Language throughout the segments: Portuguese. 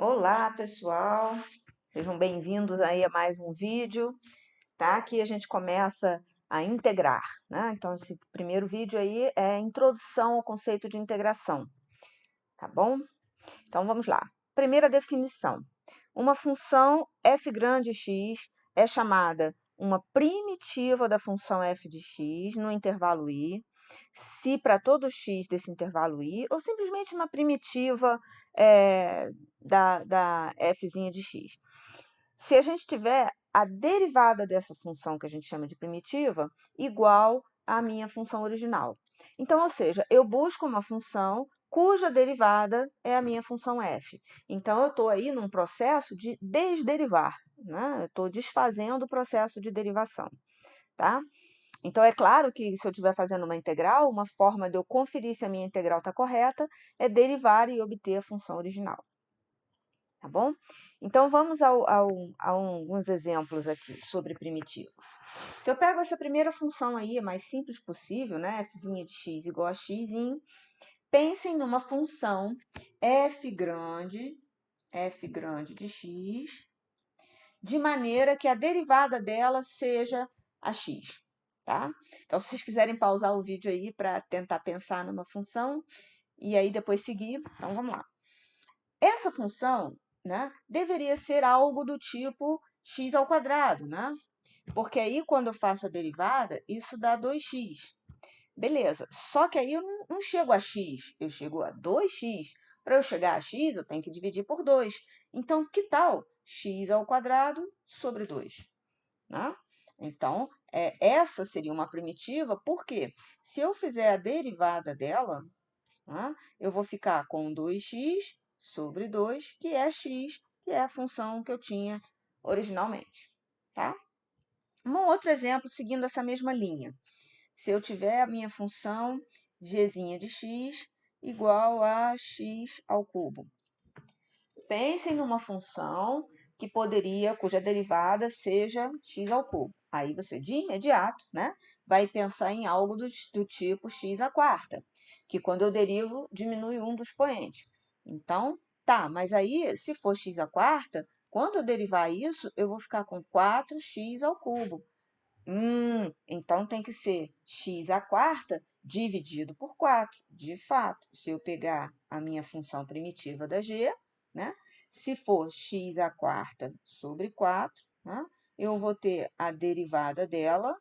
Olá, pessoal. Sejam bem-vindos aí a mais um vídeo, tá? Aqui a gente começa a integrar, né? Então, esse primeiro vídeo aí é a introdução ao conceito de integração, tá bom? Então, vamos lá. Primeira definição. Uma função f grande x é chamada uma primitiva da função f de x no intervalo i, se para todo x desse intervalo i, ou simplesmente uma primitiva da fzinha de x. Se a gente tiver a derivada dessa função que a gente chama de primitiva igual à minha função original. Então, ou seja, eu busco uma função cuja derivada é a minha função f. Então, eu estou aí num processo de desderivar, né? Eu estou desfazendo o processo de derivação, tá? Então, é claro que se eu estiver fazendo uma integral, uma forma de eu conferir se a minha integral está correta é derivar e obter a função original, tá bom? Então, vamos a alguns exemplos aqui sobre primitivo. Se eu pego essa primeira função aí, é mais simples possível, né? F'zinha de x igual a x, pensem numa função f grande de x, de maneira que a derivada dela seja a x, tá? Então, se vocês quiserem pausar o vídeo aí para tentar pensar numa função e aí depois seguir, então vamos lá. Essa função, né, deveria ser algo do tipo x ao quadrado, né? Porque aí, quando eu faço a derivada, isso dá 2x. Beleza, só que aí eu não chego a x, eu chego a 2x. Para eu chegar a x, eu tenho que dividir por 2. Então, que tal x ao quadrado sobre 2? Né? Então, essa seria uma primitiva, porque se eu fizer a derivada dela, né, eu vou ficar com 2x sobre 2, que é x, que é a função que eu tinha originalmente. Tá? Um outro exemplo, seguindo essa mesma linha. Se eu tiver a minha função gzinha de x igual a x ao cubo. Pensem numa função cuja derivada seja x ao cubo. Aí você, de imediato, né, vai pensar em algo do tipo x à quarta, que quando eu derivo, diminui um dos poentes. Então, tá, mas aí, se for x à quarta, quando eu derivar isso, eu vou ficar com 4x ao cubo. Então tem que ser x à quarta dividido por 4. De fato, se eu pegar a minha função primitiva da g, né? Se for x à quarta sobre 4, né? Eu vou ter a derivada dela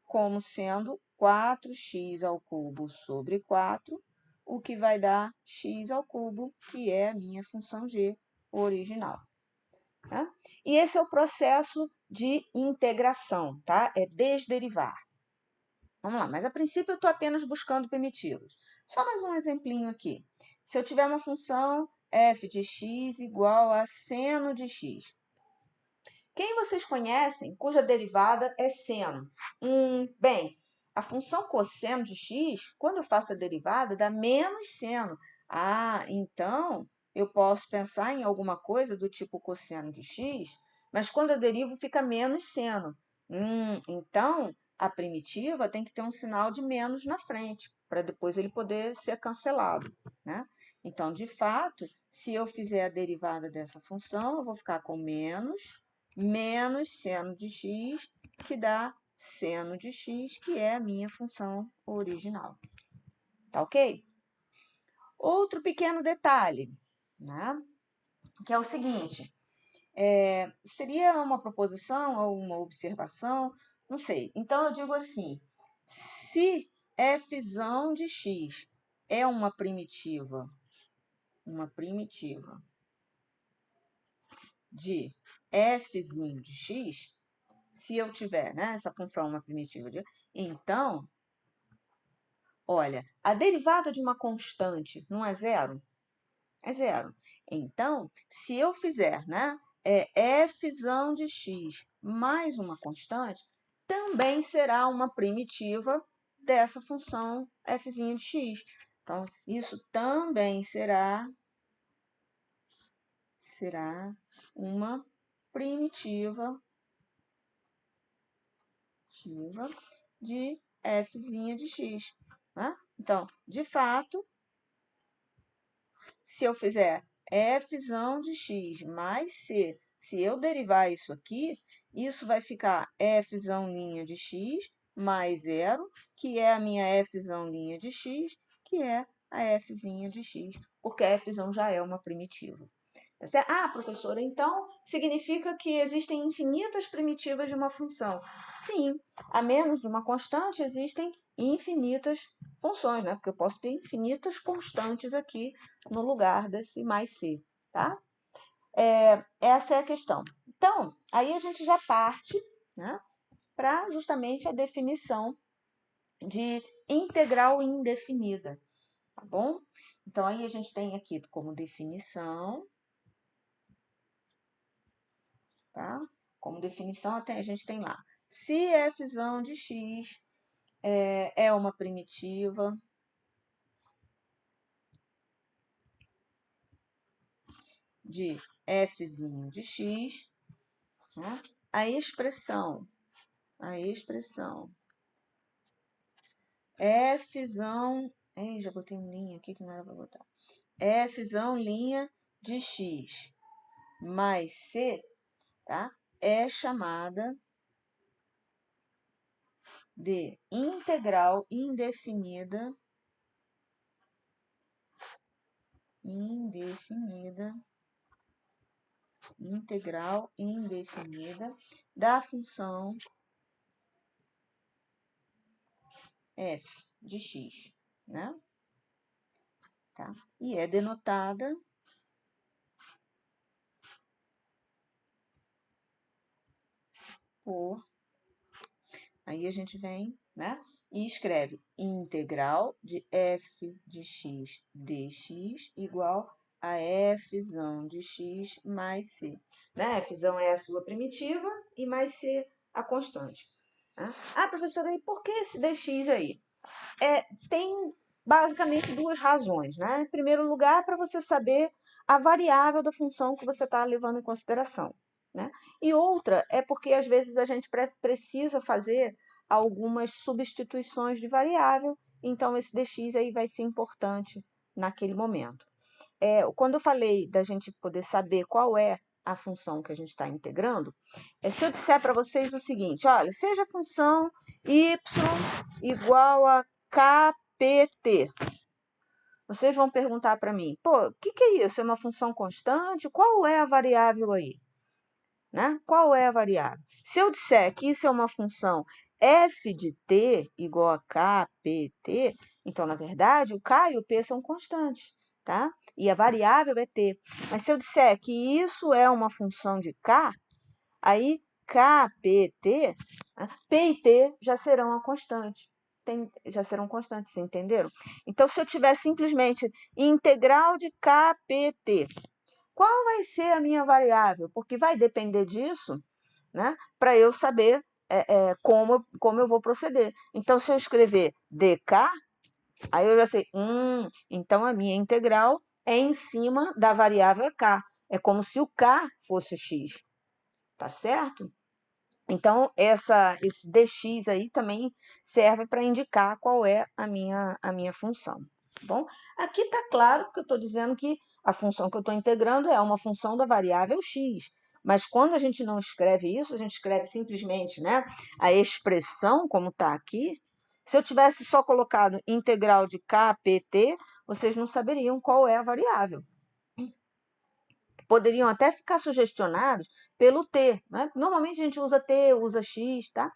como sendo 4x ao cubo sobre 4, o que vai dar x ao cubo, que é a minha função g original. Tá? E esse é o processo de integração, tá? É desderivar. Vamos lá, mas a princípio eu estou apenas buscando primitivos. Só mais um exemplinho aqui. Se eu tiver uma função f de x igual a seno de x. Quem vocês conhecem cuja derivada é seno? Bem, a função cosseno de x, quando eu faço a derivada, dá menos seno. Então eu posso pensar em alguma coisa do tipo cosseno de x, mas quando eu derivo fica menos seno. Então a primitiva tem que ter um sinal de menos na frente, para depois ele poder ser cancelado, né? Então, de fato, se eu fizer a derivada dessa função, eu vou ficar com menos seno de x, que dá seno de x, que é a minha função original. Tá ok? Outro pequeno detalhe, né? Que é o seguinte, seria uma proposição ou uma observação, não sei. Então, eu digo assim, se f de x é uma primitiva de f de x, se eu tiver, né, essa função uma primitiva então, olha, a derivada de uma constante não é zero? É zero. Então, se eu fizer, né, f de x mais uma constante, também será uma primitiva dessa função f de x. Então, isso também será uma primitiva de f de x. Né? Então, de fato, se eu fizer fzão de x mais c. Se eu derivar isso aqui, isso vai ficar fzão' de x mais zero, que é a minha fzão' de x, que é a fzinha de x, porque a fzão já é uma primitiva. Tá certo? Ah, professora, então significa que existem infinitas primitivas de uma função. Sim, a menos de uma constante existem infinitas funções, né? Porque eu posso ter infinitas constantes aqui no lugar desse mais c, tá? Essa é a questão. Então, aí a gente já parte, né, para justamente a definição de integral indefinida, tá bom? Então, aí a gente tem aqui como definição, tá? Como definição, a gente tem lá, se fzão de x é uma primitiva de fzinho de x, né? A expressão fzão, já botei um linha aqui que não era para botar, fzão linha de x mais c, tá? É chamada de integral indefinida da função f de x, né? Tá? E é denotada por... Aí a gente vem, né? E escreve integral de f de x dx igual a fzão de x mais c. Né? Fzão é a sua primitiva e mais c a constante. Ah, professora, e por que esse dx aí? Tem basicamente duas razões, né? Em primeiro lugar, para você saber a variável da função que você está levando em consideração, né? E outra é porque às vezes a gente precisa fazer algumas substituições de variável, então esse dx aí vai ser importante naquele momento. Quando eu falei da gente poder saber qual é a função que a gente está integrando, se eu disser para vocês o seguinte, olha, seja a função y igual a kpt, vocês vão perguntar para mim, pô, o que é isso? É uma função constante? Qual é a variável aí? Né? Qual é a variável? Se eu disser que isso é uma função f de t igual a kpt, então, na verdade, o k e o p são constantes, tá? E a variável é t. Mas se eu disser que isso é uma função de k, aí kpt, p e t já serão a constante. Já serão constantes, entenderam? Então, se eu tiver simplesmente integral de kpt, qual vai ser a minha variável? Porque vai depender disso, né? Para eu saber como eu vou proceder. Então, se eu escrever dk, aí eu já sei, então a minha integral é em cima da variável k. É como se o k fosse o x, tá certo? Então, esse dx aí também serve para indicar qual é a minha função. Tá bom? Aqui está claro, porque eu estou dizendo que a função que eu estou integrando é uma função da variável x. Mas quando a gente não escreve isso, a gente escreve simplesmente, né, a expressão como está aqui. Se eu tivesse só colocado integral de kpt, vocês não saberiam qual é a variável. Poderiam até ficar sugestionados pelo t, né? Normalmente a gente usa t, usa x, tá?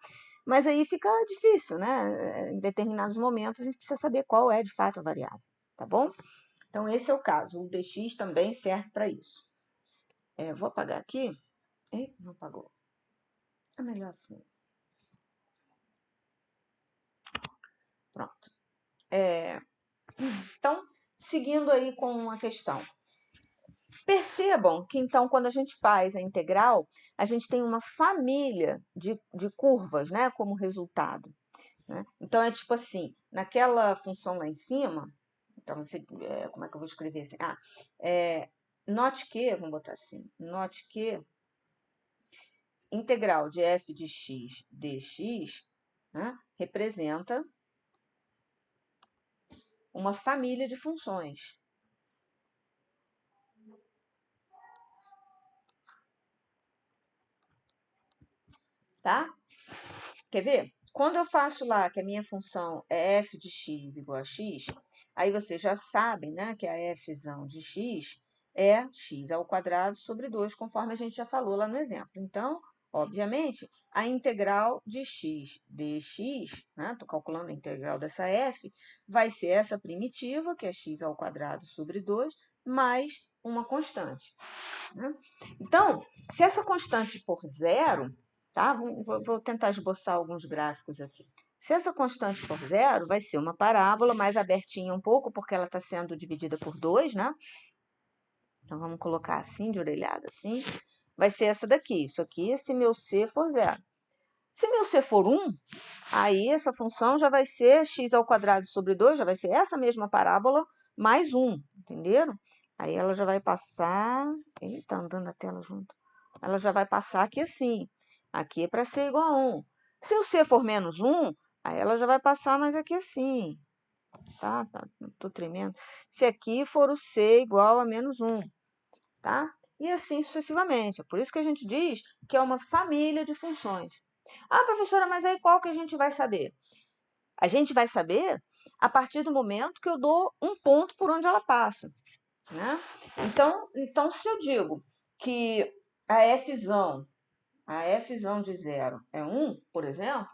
Mas aí fica difícil, né? Em determinados momentos a gente precisa saber qual é de fato a variável, tá bom? Então esse é o caso, o dx também serve para isso. Vou apagar aqui. Não apagou. É melhor assim. Pronto. Então, seguindo aí com a questão. Percebam que, então, quando a gente faz a integral, a gente tem uma família de curvas, né, como resultado. Né? Então, é tipo assim, naquela função lá em cima, então, como é que eu vou escrever assim? Note que, vamos botar assim, note que integral de f de x dx, né, representa uma família de funções. tá? Quer ver? Quando eu faço lá que a minha função é f de x igual a x, aí vocês já sabem, né, que a fzão de x é x ao quadrado sobre 2, conforme a gente já falou lá no exemplo. Então, obviamente, a integral de x dx, né, estou calculando a integral dessa f, vai ser essa primitiva, que é x ao quadrado sobre 2, mais uma constante. Né? Então, se essa constante for zero, tá? Vou tentar esboçar alguns gráficos aqui. Se essa constante for zero, vai ser uma parábola mais abertinha um pouco, porque ela está sendo dividida por 2, né? Então, vamos colocar assim, de orelhada, assim. Vai ser essa daqui. Isso aqui, se meu C for zero. Se meu C for 1, aí essa função já vai ser x ao quadrado sobre 2, já vai ser essa mesma parábola mais 1, entenderam? Aí ela já vai passar... Eita, andando a tela junto. Ela já vai passar aqui assim. Aqui é para ser igual a 1. Se o C for menos 1, aí ela já vai passar mais aqui assim. Tá? Tô tremendo. Se aqui for o C igual a menos 1, tá? E assim sucessivamente. É por isso que a gente diz que é uma família de funções. Ah, professora, mas aí qual que a gente vai saber? A gente vai saber a partir do momento que eu dou um ponto por onde ela passa, né? Então se eu digo que a fzão de zero é 1, por exemplo,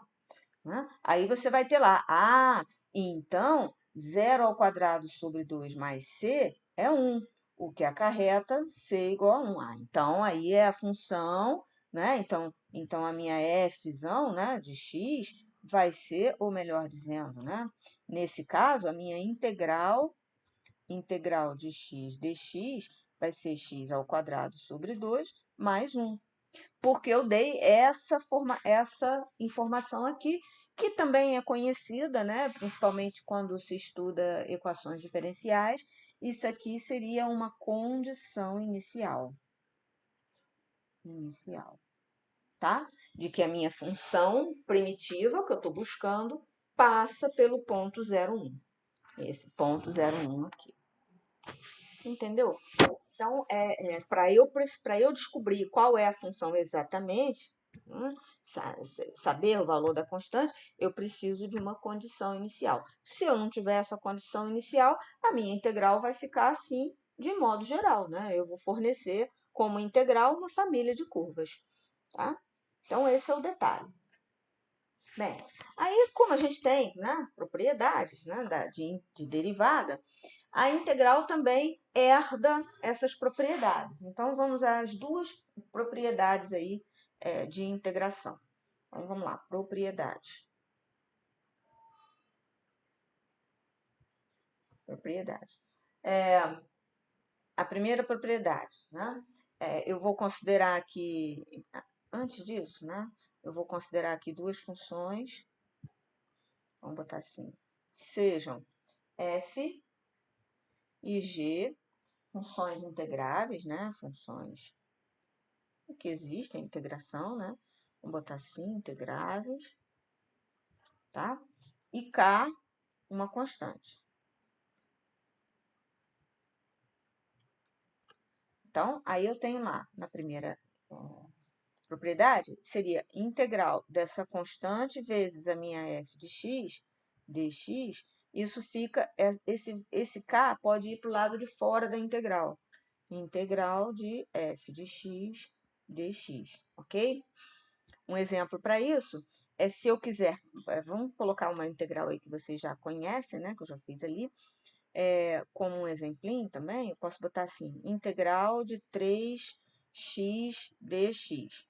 né? Aí você vai ter lá, então zero ao quadrado sobre 2 mais c é 1, o que acarreta c igual a 1. Então aí é a função, né? Então a minha fzão, né, de x vai ser, ou melhor dizendo, né, nesse caso, a minha integral de x dx vai ser x ao quadrado sobre 2 mais 1. Porque eu dei essa informação aqui, que também é conhecida, né, principalmente quando se estuda equações diferenciais. Isso aqui seria uma condição inicial. Tá? De que a minha função primitiva, que eu estou buscando, passa pelo ponto 0,1. Esse ponto 0,1 aqui. Entendeu? Então, para eu descobrir qual é a função exatamente, né, saber o valor da constante, eu preciso de uma condição inicial. Se eu não tiver essa condição inicial, a minha integral vai ficar assim, de modo geral, né? Eu vou fornecer como integral uma família de curvas, tá? Então, esse é o detalhe. Bem, aí como a gente tem, né, propriedades, né, de derivada, a integral também herda essas propriedades. Então, vamos às duas propriedades aí de integração. Então, vamos lá, propriedade. A primeira propriedade, né? Eu vou considerar aqui, antes disso, né? Eu vou considerar aqui duas funções, vamos botar assim, sejam f e g, funções integráveis, né? Funções que existem, integração, né? Vamos botar assim, integráveis, tá? E k, uma constante. Então, aí eu tenho lá, na primeira propriedade, seria integral dessa constante vezes a minha f de x, dx, isso fica, esse k pode ir para o lado de fora da integral. Integral de f de x dx, ok? Um exemplo para isso é se eu quiser, vamos colocar uma integral aí que vocês já conhecem, né, que eu já fiz ali, como um exemplinho também, eu posso botar assim, integral de 3x dx.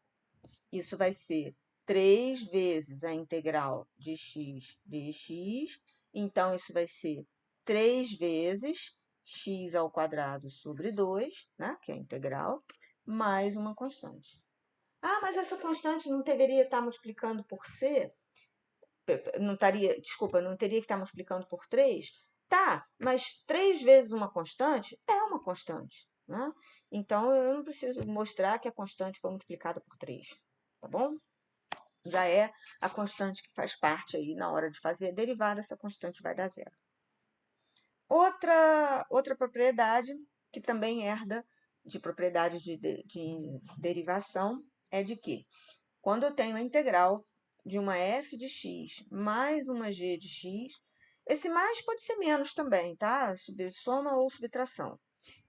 Isso vai ser 3 vezes a integral de x dx, então isso vai ser 3 vezes x ao quadrado sobre 2, né, que é a integral, mais uma constante. Ah, mas essa constante não deveria estar multiplicando por c? Não estaria, desculpa, não teria que estar multiplicando por 3? Tá, mas 3 vezes uma constante é uma constante, né? Então, eu não preciso mostrar que a constante foi multiplicada por 3, tá bom? Já é a constante que faz parte aí na hora de fazer a derivada, essa constante vai dar zero. Outra propriedade que também herda de propriedades de derivação é de que quando eu tenho a integral de uma f de x mais uma g de x, esse mais pode ser menos também, tá? Soma ou subtração,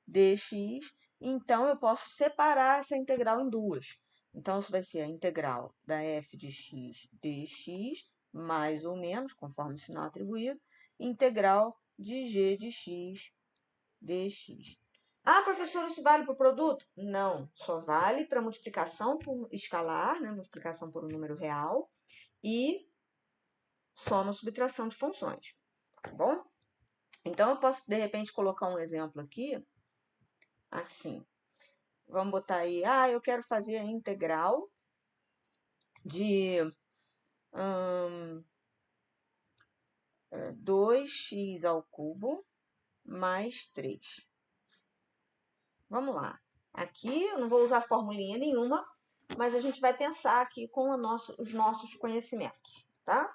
dx, então eu posso separar essa integral em duas. Então, isso vai ser a integral da f de x dx, mais ou menos, conforme o sinal atribuído, integral de g de x dx. Ah, professor, isso vale para o produto? Não, só vale para multiplicação por escalar, né? Multiplicação por um número real, e soma subtração de funções, tá bom? Então, eu posso, de repente, colocar um exemplo aqui, assim. Vamos botar aí, eu quero fazer a integral de 2x ao cubo mais 3. Vamos lá. Aqui eu não vou usar formulinha nenhuma, mas a gente vai pensar aqui com os nossos conhecimentos, tá?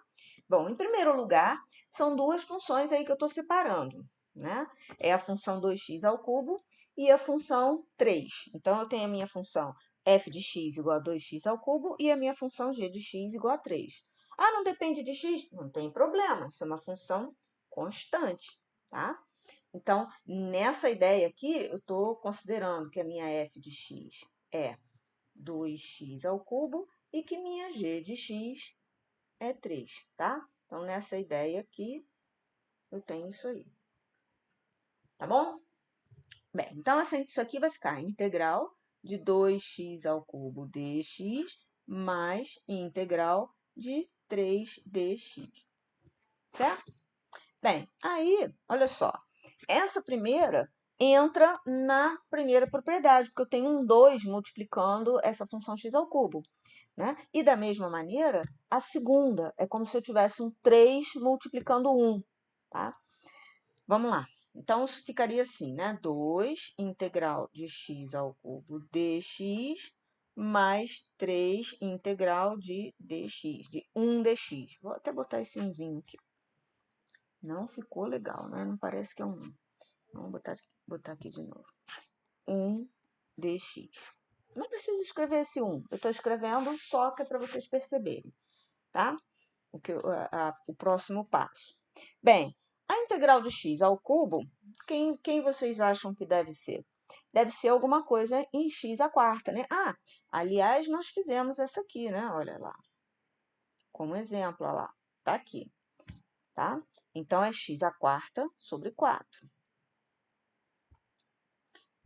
Bom, em primeiro lugar, são duas funções aí que eu estou separando, né? É a função 2x ao cubo e a função 3. Então, eu tenho a minha função f de x igual a 2x ao cubo e a minha função g de x igual a 3. Ah, não depende de x? Não tem problema, isso é uma função constante, tá? Então, nessa ideia aqui, eu estou considerando que a minha f de x é 2x ao cubo e que minha g de x é 3, tá? Então, nessa ideia aqui, eu tenho isso aí. Tá bom? Bem, então, isso aqui vai ficar a integral de 2x ao cubo dx mais integral de 3dx, certo? Bem, aí, olha só, essa primeira entra na primeira propriedade, porque eu tenho um 2 multiplicando essa função x ao cubo, né? E da mesma maneira, a segunda é como se eu tivesse um 3 multiplicando 1, tá? Vamos lá. Então, isso ficaria assim, né? 2 integral de x ao cubo dx mais 3 integral de dx, de 1 dx. Vou até botar esse 1zinho aqui. Não ficou legal, né? Não parece que é um 1. Vamos botar aqui de novo. 1 dx. Não precisa escrever esse 1. Eu estou escrevendo só que é para vocês perceberem, tá? O próximo passo. Bem, a integral de x ao cubo, quem vocês acham que deve ser? Deve ser alguma coisa em x à quarta, né? Ah, aliás, nós fizemos essa aqui, né? Olha lá. Como exemplo, olha lá. Tá aqui, tá? Então, é x à quarta sobre 4.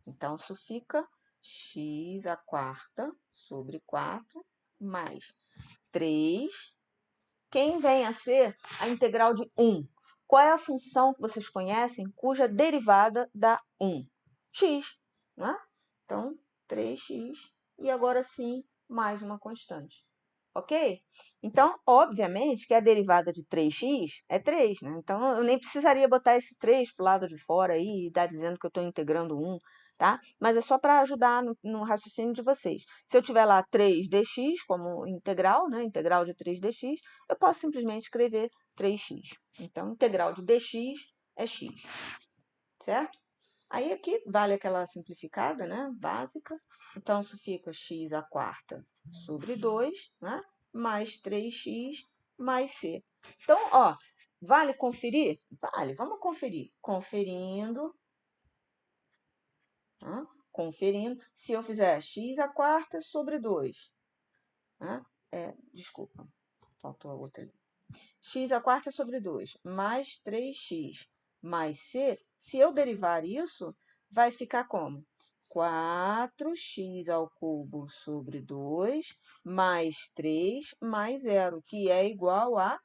Então, isso fica x à quarta sobre 4 mais 3. Quem vem a ser a integral de 1? Qual é a função que vocês conhecem cuja derivada dá 1? X, né? Então, 3x e agora sim, mais uma constante. Ok? Então, obviamente que a derivada de 3x é 3, né? Então, eu nem precisaria botar esse 3 para o lado de fora aí e estar dizendo que eu estou integrando 1, tá? Mas é só para ajudar no raciocínio de vocês. Se eu tiver lá 3dx como integral, né? Integral de 3dx, eu posso simplesmente escrever 3x. Então, integral de dx é x, certo? Aí aqui vale aquela simplificada, né? Básica. Então, isso fica x à quarta sobre 2, né? Mais 3x mais c. Então, ó, vale conferir? Vale, vamos conferir. Conferindo, se eu fizer x à quarta sobre 2, né? Desculpa, faltou a outra ali. X à quarta sobre 2 mais 3x mais c, se eu derivar isso, vai ficar como? 4x ao cubo sobre 2 mais 3 mais 0, que é igual a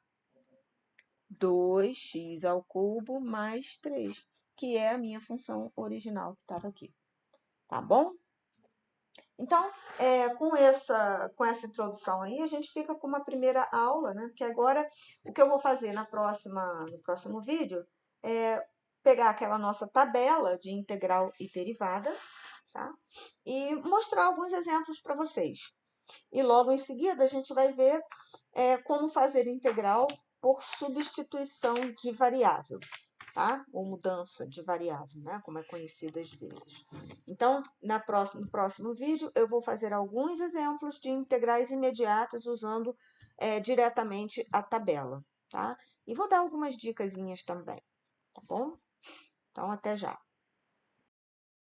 2x ao cubo mais 3, que é a minha função original que estava aqui. Tá bom? Então, com essa introdução aí, a gente fica com uma primeira aula, né? Porque agora, o que eu vou fazer no próximo vídeo é pegar aquela nossa tabela de integral e derivada, tá? E mostrar alguns exemplos para vocês. E logo em seguida, a gente vai ver como fazer integral por substituição de variável, tá? Ou mudança de variável, né? Como é conhecido às vezes. Então, no próximo vídeo, eu vou fazer alguns exemplos de integrais imediatas usando diretamente a tabela, tá? E vou dar algumas dicasinhas também, tá bom? Então, até já.